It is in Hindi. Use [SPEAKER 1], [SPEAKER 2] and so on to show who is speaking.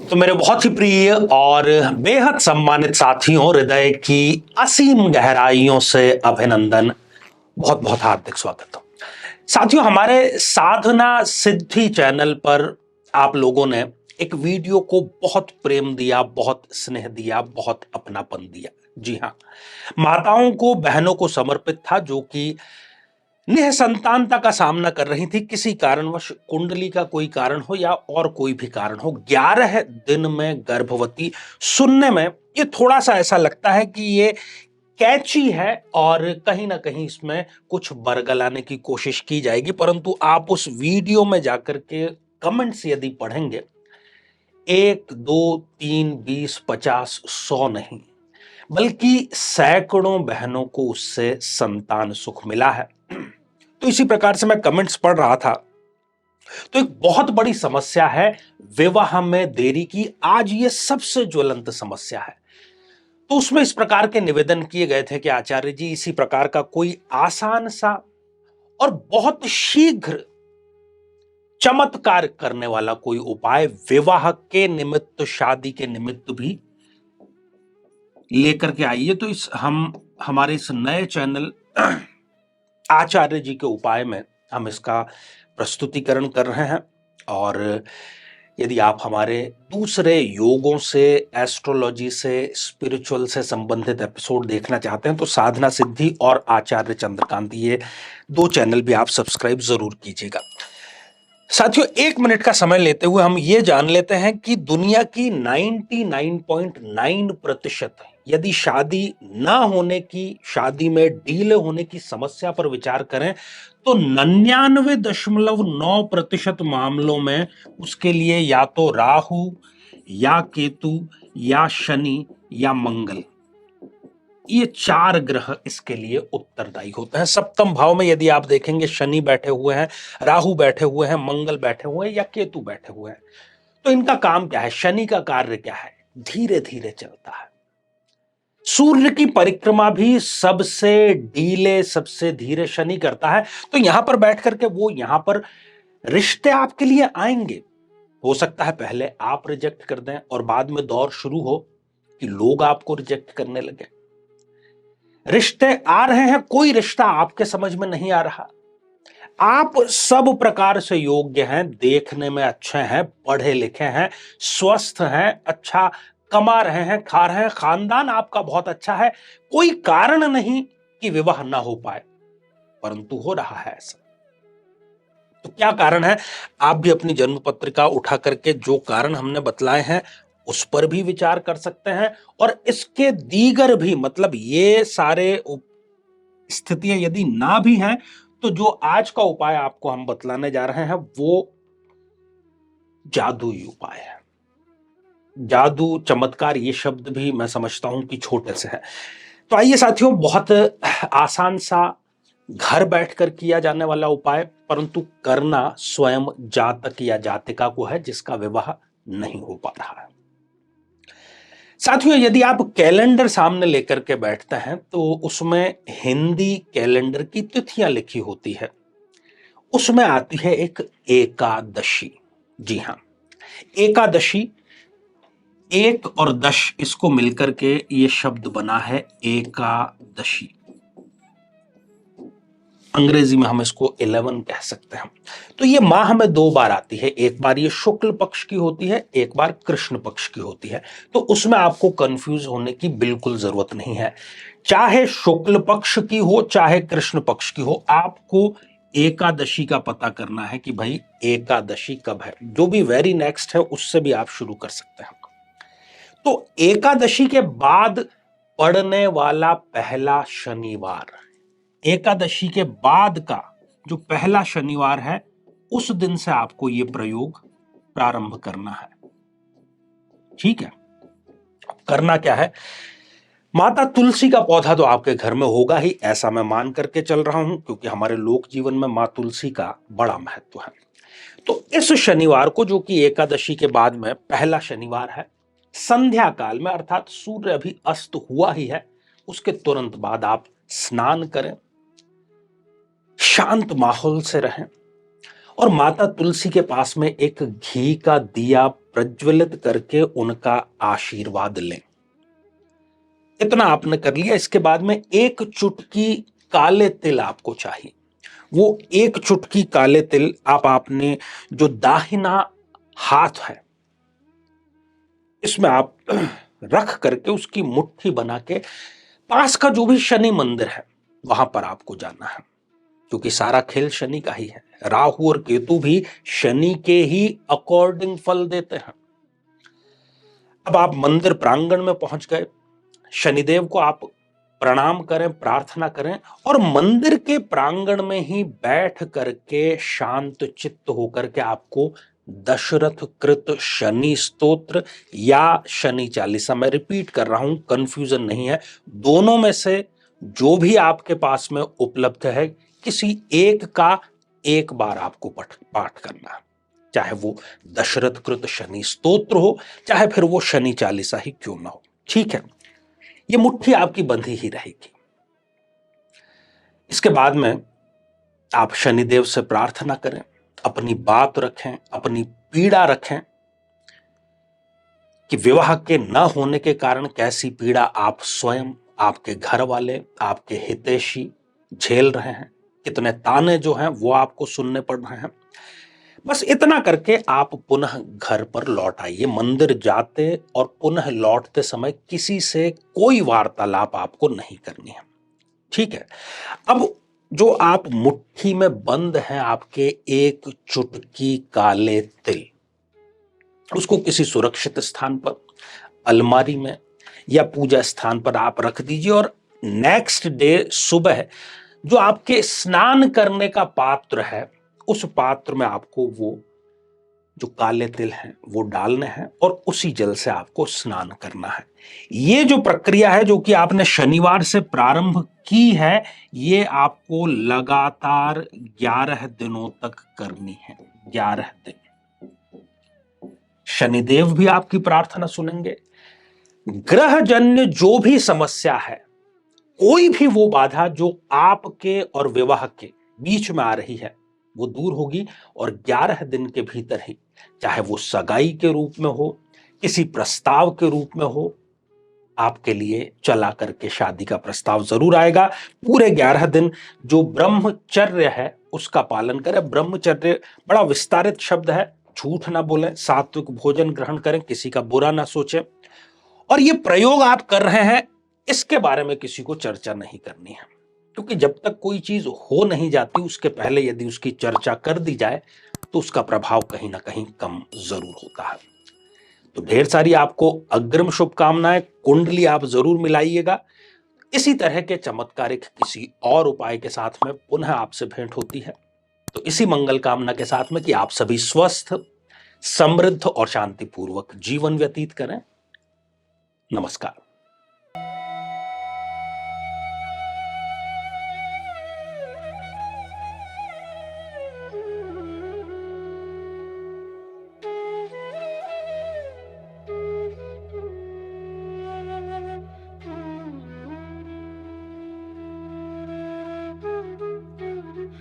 [SPEAKER 1] तो मेरे बहुत ही प्रिय और बेहद सम्मानित साथियों, हृदय की असीम गहराइयों से अभिनंदन, बहुत बहुत हार्दिक स्वागत हो। साथियों, हमारे साधना सिद्धि चैनल पर आप लोगों ने एक वीडियो को बहुत प्रेम दिया, बहुत स्नेह दिया, बहुत अपनापन दिया। जी हाँ, माताओं को, बहनों को समर्पित था जो कि निसंतानता का सामना कर रही थी। किसी कारणवश, कुंडली का कोई कारण हो या और कोई भी कारण हो, 11 दिन में गर्भवती। सुनने में ये थोड़ा सा ऐसा लगता है कि ये कैची है और कहीं ना कहीं इसमें कुछ बरगलाने की कोशिश की जाएगी, परंतु आप उस वीडियो में जाकर के कमेंट्स यदि पढ़ेंगे, 1 2 3 20 50 100 नहीं, बल्कि सैकड़ों बहनों को उससे संतान सुख मिला है। तो इसी प्रकार से मैं कमेंट्स पढ़ रहा था, तो एक बहुत बड़ी समस्या है विवाह में देरी की। आज ये सबसे ज्वलंत समस्या है। तो उसमें इस प्रकार के निवेदन किए गए थे कि आचार्य जी, इसी प्रकार का कोई आसान सा और बहुत शीघ्र चमत्कार करने वाला कोई उपाय विवाह के निमित्त, शादी के निमित्त भी लेकर के आइए। तो हमारे इस नए चैनल आचार्य जी के उपाय में हम इसका प्रस्तुतिकरण कर रहे हैं। और यदि आप हमारे दूसरे योगों से, एस्ट्रोलॉजी से, स्पिरिचुअल से संबंधित एपिसोड देखना चाहते हैं तो साधना सिद्धि और आचार्य चंद्रकांत, ये 2 चैनल भी आप सब्सक्राइब जरूर कीजिएगा। साथियों, 1 मिनट का समय लेते हुए हम ये जान लेते हैं कि दुनिया की 99.9% यदि शादी ना होने की, शादी में डीले होने की समस्या पर विचार करें तो 99.9% मामलों में उसके लिए या तो राहु या केतु या शनि या मंगल, ये 4 ग्रह इसके लिए उत्तरदायी होते हैं। सप्तम भाव में यदि आप देखेंगे, शनि बैठे हुए हैं, राहु बैठे हुए हैं, मंगल बैठे हुए हैं या केतु बैठे हुए हैं। तो इनका काम क्या है? शनि का कार्य क्या है? धीरे धीरे चलता है। सूर्य की परिक्रमा भी सबसे डीले, सबसे धीरे शनि करता है। तो यहां पर बैठ करके वो यहां पर रिश्ते आपके लिए आएंगे। हो सकता है पहले आप रिजेक्ट कर दें और बाद में दौर शुरू हो कि लोग आपको रिजेक्ट करने लगे। रिश्ते आ रहे हैं, कोई रिश्ता आपके समझ में नहीं आ रहा। आप सब प्रकार से योग्य हैं, देखने में अच्छे हैं, पढ़े लिखे हैं, स्वस्थ हैं, अच्छा कमा रहे हैं, खा रहे हैं, खानदान आपका बहुत अच्छा है, कोई कारण नहीं कि विवाह ना हो पाए, परंतु हो रहा है ऐसा। तो क्या कारण है? आप भी अपनी जन्म पत्रिका उठा करके जो कारण हमने बतलाए हैं उस पर भी विचार कर सकते हैं। और इसके दीगर भी, मतलब ये सारे स्थितियां यदि ना भी हैं तो जो आज का उपाय आपको हम बतलाने जा रहे हैं वो जादुई उपाय है। जादू, चमत्कार, ये शब्द भी मैं समझता हूं कि छोटे से है। तो आइए साथियों, बहुत आसान सा घर बैठकर किया जाने वाला उपाय, परंतु करना स्वयं जातक या जातिका को है जिसका विवाह नहीं हो पा रहा है। साथियों, यदि आप कैलेंडर सामने लेकर के बैठते हैं तो उसमें हिंदी कैलेंडर की तिथियां लिखी होती है। उसमें आती है एक एकादशी। जी हां, एकादशी, 1 और 10 इसको मिलकर के ये शब्द बना है एकादशी। अंग्रेजी में हम इसको 11 कह सकते हैं। तो ये माह में 2 बार आती है, एक बार ये शुक्ल पक्ष की होती है, एक बार कृष्ण पक्ष की होती है। तो उसमें आपको कंफ्यूज होने की बिल्कुल जरूरत नहीं है। चाहे शुक्ल पक्ष की हो, चाहे कृष्ण पक्ष की हो, आपको एकादशी का पता करना है कि भाई एकादशी कब है। जो भी वेरी नेक्स्ट है उससे भी आप शुरू कर सकते हैं। तो एकादशी के बाद पड़ने वाला पहला शनिवार, एकादशी के बाद का जो पहला शनिवार है, उस दिन से आपको यह प्रयोग प्रारंभ करना है। ठीक है, करना क्या है? माता तुलसी का पौधा तो आपके घर में होगा ही, ऐसा मैं मान करके चल रहा हूं, क्योंकि हमारे लोक जीवन में मां तुलसी का बड़ा महत्व है। तो इस शनिवार को, जो कि एकादशी के बाद में पहला शनिवार है, संध्या काल में, अर्थात सूर्य अभी अस्त हुआ ही है, उसके तुरंत बाद आप स्नान करें, शांत माहौल से रहें और माता तुलसी के पास में एक घी का दिया प्रज्वलित करके उनका आशीर्वाद लें। इतना आपने कर लिया। इसके बाद में एक चुटकी काले तिल आपको चाहिए। वो एक चुटकी काले तिल आप आपने जो दाहिना हाथ है इसमें आप रख करके उसकी मुट्ठी बना के पास का जो भी शनि मंदिर है वहां पर आपको जाना है, क्योंकि सारा खेल शनि का ही है। राहु और केतु भी शनि के ही अकॉर्डिंग फल देते हैं। अब आप मंदिर प्रांगण में पहुंच गए, शनिदेव को आप प्रणाम करें, प्रार्थना करें और मंदिर के प्रांगण में ही बैठ करके शांत चित्त होकर के आपको दशरथ कृत शनि स्तोत्र या शनि चालीसा, मैं रिपीट कर रहा हूं, कंफ्यूजन नहीं है, दोनों में से जो भी आपके पास में उपलब्ध है किसी एक का एक बार आपको पाठ करना है। चाहे वो दशरथ कृत शनि स्तोत्र हो, चाहे फिर वो शनि चालीसा ही क्यों ना हो, ठीक है। ये मुट्ठी आपकी बंधी ही रहेगी। इसके बाद में आप शनिदेव से प्रार्थना करें, अपनी बात रखें, अपनी पीड़ा रखें कि विवाह के न होने के कारण कैसी पीड़ा आप स्वयं, आपके घर वाले, आपके हितैषी झेल रहे हैं, कितने ताने जो हैं वो आपको सुनने पड़ रहे हैं। बस इतना करके आप पुनः घर पर लौट आइए। मंदिर जाते और पुनः लौटते समय किसी से कोई वार्तालाप आपको नहीं करनी है, ठीक है। अब जो आप मुट्ठी में बंद हैं आपके एक चुटकी काले तिल, उसको किसी सुरक्षित स्थान पर, अलमारी में या पूजा स्थान पर आप रख दीजिए और नेक्स्ट डे सुबह जो आपके स्नान करने का पात्र है उस पात्र में आपको वो जो काले तिल हैं वो डालने हैं और उसी जल से आपको स्नान करना है। ये जो प्रक्रिया है जो कि आपने शनिवार से प्रारंभ की है, ये आपको लगातार 11 दिनों तक करनी है। 11 दिन शनिदेव भी आपकी प्रार्थना सुनेंगे। ग्रहजन्य जो भी समस्या है, कोई भी वो बाधा जो आपके और विवाह के बीच में आ रही है वो दूर होगी और 11 दिन के भीतर ही, चाहे वो सगाई के रूप में हो, किसी प्रस्ताव के रूप में हो, आपके लिए चला करके शादी का प्रस्ताव जरूर आएगा। पूरे 11 दिन जो ब्रह्मचर्य है उसका पालन करें। ब्रह्मचर्य बड़ा विस्तारित शब्द है, झूठ ना बोलें, सात्विक भोजन ग्रहण करें, किसी का बुरा ना सोचें और ये प्रयोग आप कर रहे हैं इसके बारे में किसी को चर्चा नहीं करनी है, क्योंकि जब तक कोई चीज हो नहीं जाती उसके पहले यदि उसकी चर्चा कर दी जाए तो उसका प्रभाव कहीं ना कहीं कम जरूर होता है। तो ढेर सारी आपको अग्रिम शुभकामनाएं। कुंडली आप जरूर मिलाइएगा। इसी तरह के चमत्कारिक किसी और उपाय के साथ में पुनः आपसे भेंट होती है। तो इसी मंगल कामना के साथ में कि आप सभी स्वस्थ, समृद्ध और शांतिपूर्वक जीवन व्यतीत करें। नमस्कार।